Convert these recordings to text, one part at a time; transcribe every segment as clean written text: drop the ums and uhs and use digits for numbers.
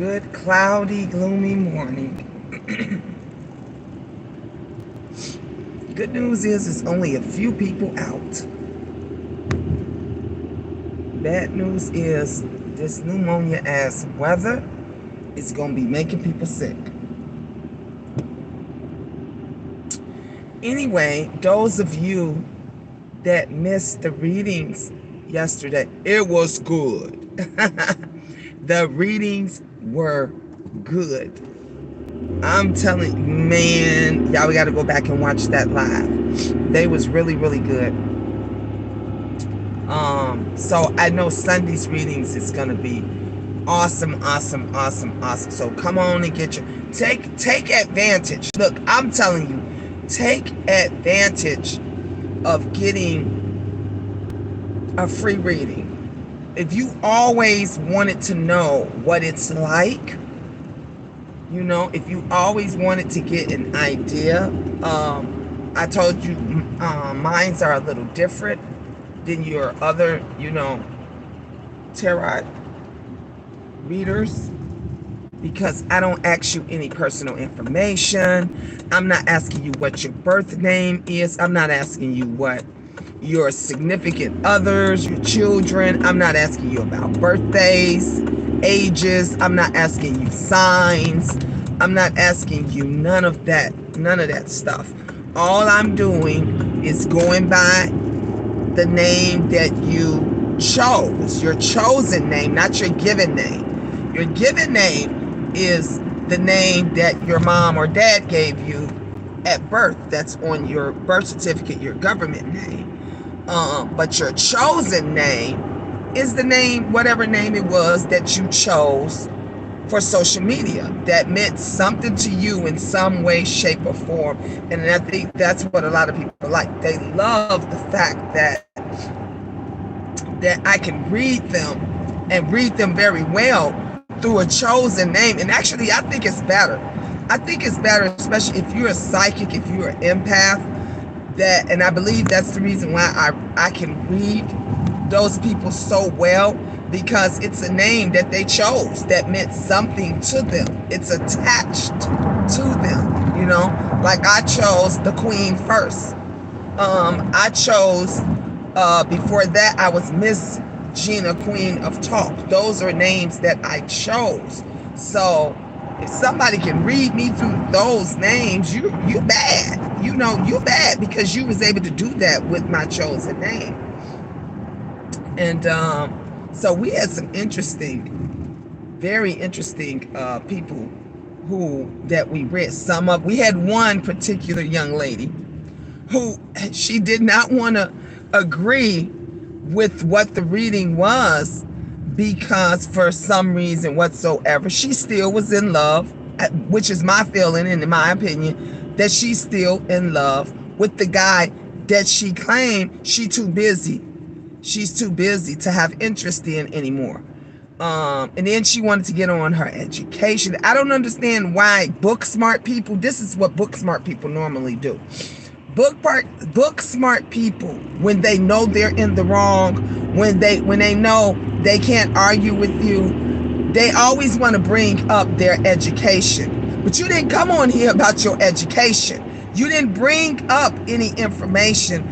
good, cloudy, gloomy morning. Good news is it's only a few people out. Bad news is this pneumonia-ass weather is going to be making people sick. Anyway, those of you that missed the readings yesterday, it was good. The readings were good. I'm telling you, man, y'all, we got to go back and watch that live. They was really, really good. So I know Sunday's readings is going to be awesome. So come on and get your, take advantage. Look, I'm telling you, take advantage of getting a free reading. If you always wanted to know what it's like, you know, if you always wanted to get an idea, I told you mines are a little different than your other, you know, tarot readers, because I don't ask you any personal information. I'm not asking you what your birth name is. I'm not asking you what your significant others, your children. I'm not asking you about birthdays, ages. I'm not asking you signs. I'm not asking you none of that stuff. All I'm doing is going by the name that you chose, your chosen name, not your given name. Your given name is the name that your mom or dad gave you at birth. That's on your birth certificate, your government name. But your chosen name is the name, whatever name it was that you chose for social media, that meant something to you in some way, shape, or form. And I think that's what a lot of people like. They love the fact that I can read them and read them very well through a chosen name. And actually, I think it's better. I think it's better, especially if you're a psychic, if you're an empath, that, and I believe that's the reason why I can read those people so well, because it's a name that they chose that meant something to them. It's attached to them, you know. Like I chose the Queen first. I chose, before that, I was Miss Gina, Queen of Talk. Those are names that I chose. So if somebody can read me through those names, you bad. You know, you bad, because you was able to do that with my chosen name. And so we had some very interesting people that we read some of. We had one particular young lady who, she did not want to agree with what the reading was, because for some reason whatsoever, she still was in love, which is my feeling and in my opinion, that she's still in love with the guy that she claimed she's too busy to have interest in anymore. And then she wanted to get on her education. I don't understand why book smart people, this is what book smart people normally do. Book smart people, when they know they're in the wrong, when they know they can't argue with you, they always want to bring up their education. But you didn't come on here about your education. You didn't bring up any information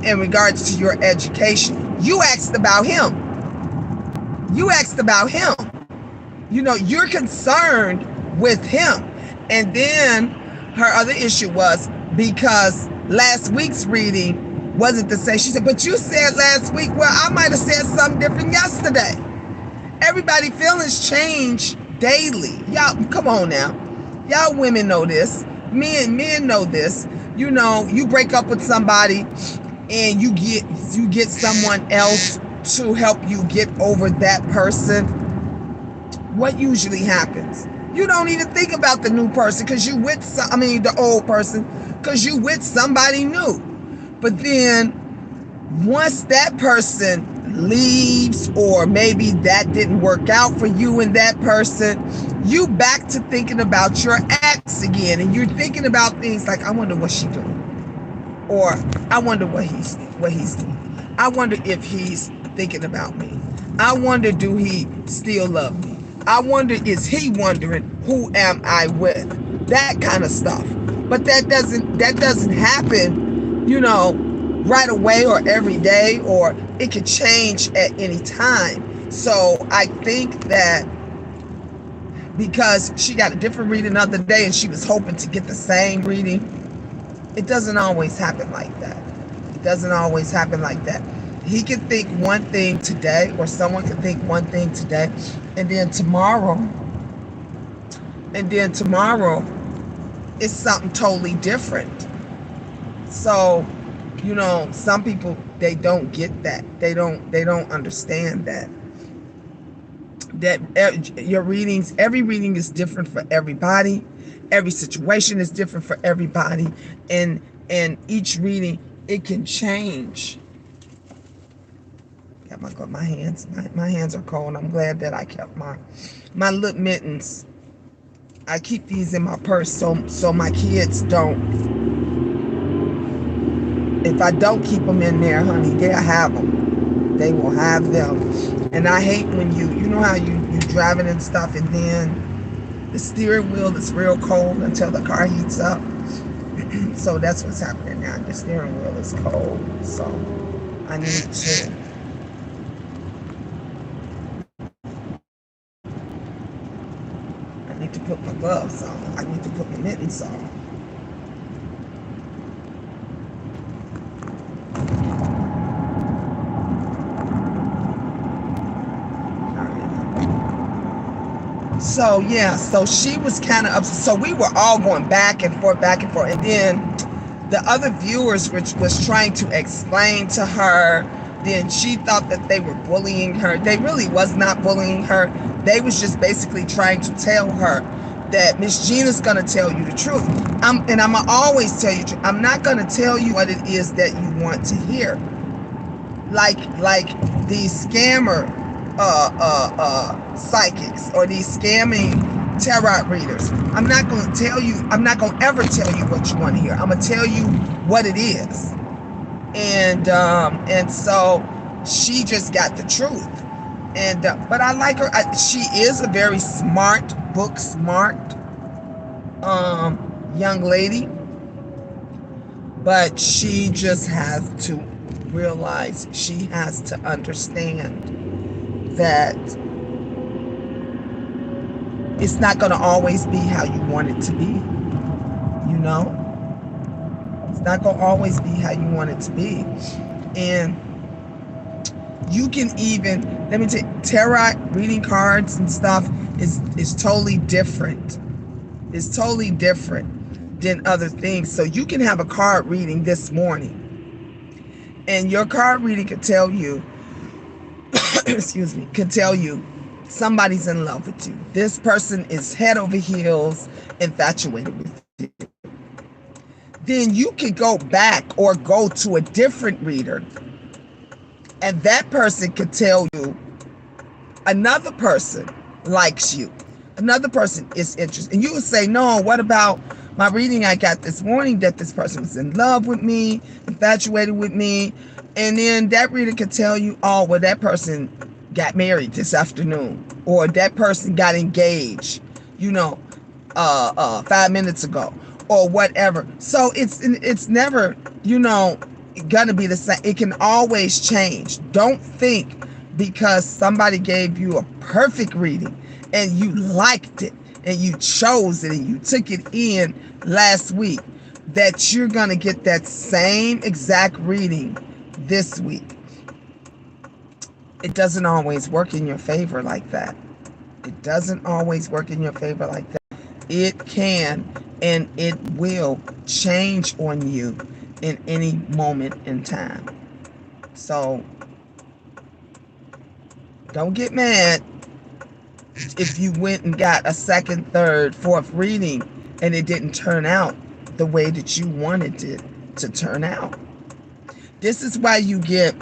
in regards to your education. You asked about him. You know, you're concerned with him. And then her other issue was, because last week's reading wasn't the same. She said, but you said last week, well, I might have said something different yesterday. Everybody feelings change daily. Y'all, come on now. Y'all women know this. Men know this. You know, you break up with somebody and you get someone else to help you get over that person. What usually happens? You don't even think about the new person, because you with the old person, because you with somebody new. But then once that person leaves, or maybe that didn't work out for you and that person, you back to thinking about your ex again, and you're thinking about things like, I wonder what she's doing, or I wonder what he's doing. I wonder if he's thinking about me. I wonder, do he still love me? I wonder, is he wondering, who am I with? That kind of stuff. But that doesn't happen, right away or every day, or it could change at any time. So I think that because she got a different reading the other day and she was hoping to get the same reading, it doesn't always happen like that. It doesn't always happen like that. He can think one thing today, or someone can think one thing today, and then tomorrow it's something totally different. So, some people, they don't get that. They don't understand that your readings, every reading is different for everybody. Every situation is different for everybody, and each reading, it can change. Got my hands are cold. I'm glad that I kept my lip mittens. I keep these in my purse so my kids don't. If I don't keep them in there, honey, they'll have them. They will have them. And I hate when you know how you driving and stuff, and then the steering wheel is real cold until the car heats up. So that's what's happening now. The steering wheel is cold. So I need to put my gloves on. I need to put my mittens on. So yeah, so she was kind of upset. So we were all going back and forth, and then the other viewers was trying to explain to her. Then she thought that they were bullying her. They really was not bullying her. They was just basically trying to tell her that Miss Gina's gonna tell you the truth. I'm gonna always tell you the truth. I'm not gonna tell you what it is that you want to hear. Like these scammer psychics, or these scamming tarot readers. I'm not going to ever tell you what you want to hear. I'm going to tell you what it is. And so she just got the truth. And but I like her. She is a very smart, book smart young lady. But she just has to realize, she has to understand that it's not going to always be how you want it to be. It's not going to always be how you want it to be. And you can even, let me tell you, tarot reading cards and stuff is totally different. It's totally different than other things. So you can have a card reading this morning, and your card reading could tell you could tell you somebody's in love with you. This person is head over heels infatuated with you. Then you could go back or go to a different reader, and that person could tell you another person likes you. Another person is interested. And you would say, no, what about my reading I got this morning, that this person was in love with me, infatuated with me? And then that reader could tell you, oh, well, that person got married this afternoon, or that person got engaged, 5 minutes ago, or whatever. So it's never, gonna be the same. It can always change. Don't think because somebody gave you a perfect reading and you liked it and you chose it and you took it in last week that you're gonna get that same exact reading this week. It doesn't always work in your favor like that. It doesn't always work in your favor like that. It can and it will change on you in any moment in time. So don't get mad if you went and got a second, third, fourth reading and it didn't turn out the way that you wanted it to turn out. This is why you get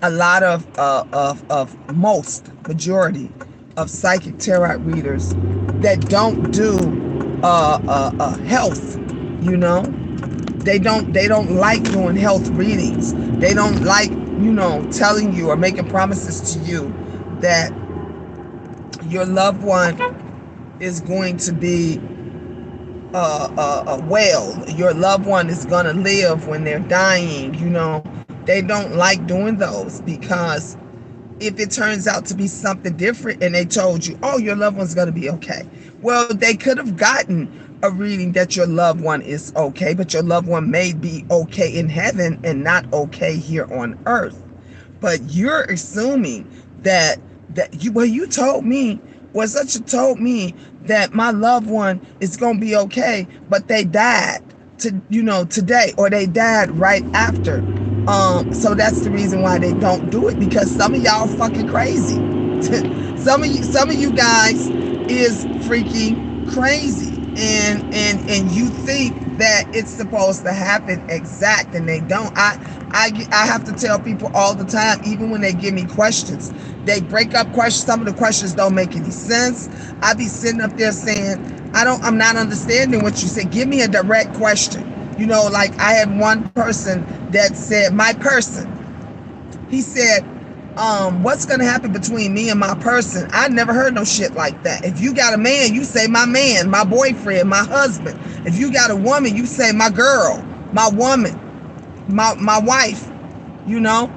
a lot of majority of psychic tarot readers that don't do health. They don't like doing health readings. They don't like telling you or making promises to you that your loved one is going to be well. Your loved one is going to live when they're dying. You know, they don't like doing those, because if it turns out to be something different and they told you, oh, your loved one's going to be okay. Well, they could have gotten a reading that your loved one is okay, but your loved one may be okay in heaven and not okay here on earth. But you're assuming that you told me, told me that my loved one is going to be okay, but they died today, or they died right after. So that's the reason why they don't do it, because some of y'all fucking crazy. some of you guys is freaking crazy, and you think that it's supposed to happen exact, and they don't. I have to tell people all the time, even when they give me questions, they break up questions. Some of the questions don't make any sense. I be sitting up there saying, I'm not understanding what you say. Give me a direct question. You know, like I had one person that said, my person. He said, what's going to happen between me and my person? I never heard no shit like that. If you got a man, you say my man, my boyfriend, my husband. If you got a woman, you say my girl, my woman, my wife. You know,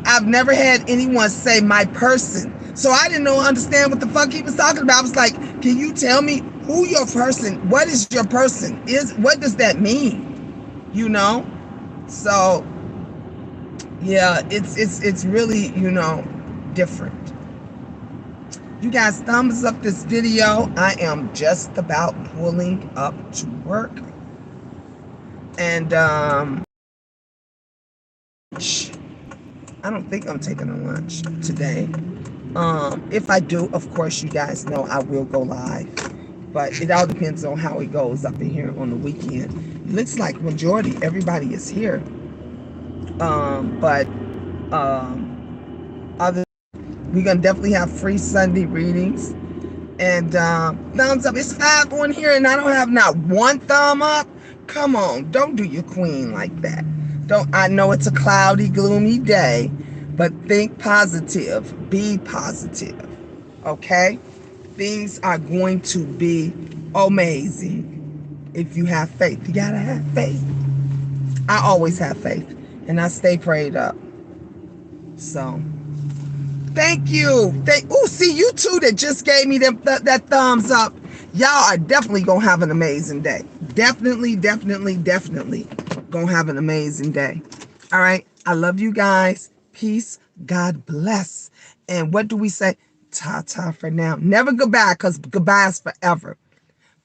I've never had anyone say my person. So I didn't understand what the fuck he was talking about. I was like, can you tell me who your person, what is your person? What does that mean? You know? So yeah, it's really, different. You guys, thumbs up this video. I am just about pulling up to work. And I don't think I'm taking a lunch today. If I do, of course, you guys know I will go live. But it all depends on how it goes up in here on the weekend. It looks like majority, everybody is here. Other, we're gonna definitely have free Sunday readings. And thumbs up. It's 5 on here, and I don't have not one thumb up. Come on, don't do your queen like that. I know it's a cloudy, gloomy day, but think positive. Be positive. Okay? Things are going to be amazing if you have faith. You gotta have faith. I always have faith, and I stay prayed up. So, thank you. See, you two that just gave me that thumbs up. Y'all are definitely gonna have an amazing day. Definitely gonna have an amazing day. All right. I love you guys. Peace. God bless. And what do we say? Ta-ta for now. Never goodbye, because goodbye is forever.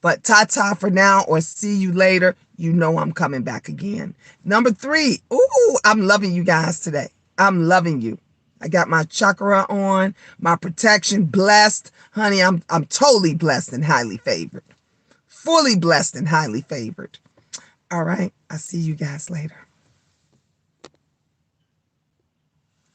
But ta-ta for now, or see you later. You know I'm coming back again. Number 3. Ooh, I'm loving you guys today. I'm loving you. I got my chakra on, my protection, blessed. Honey, I'm totally blessed and highly favored. Fully blessed and highly favored. All right. I'll see you guys later.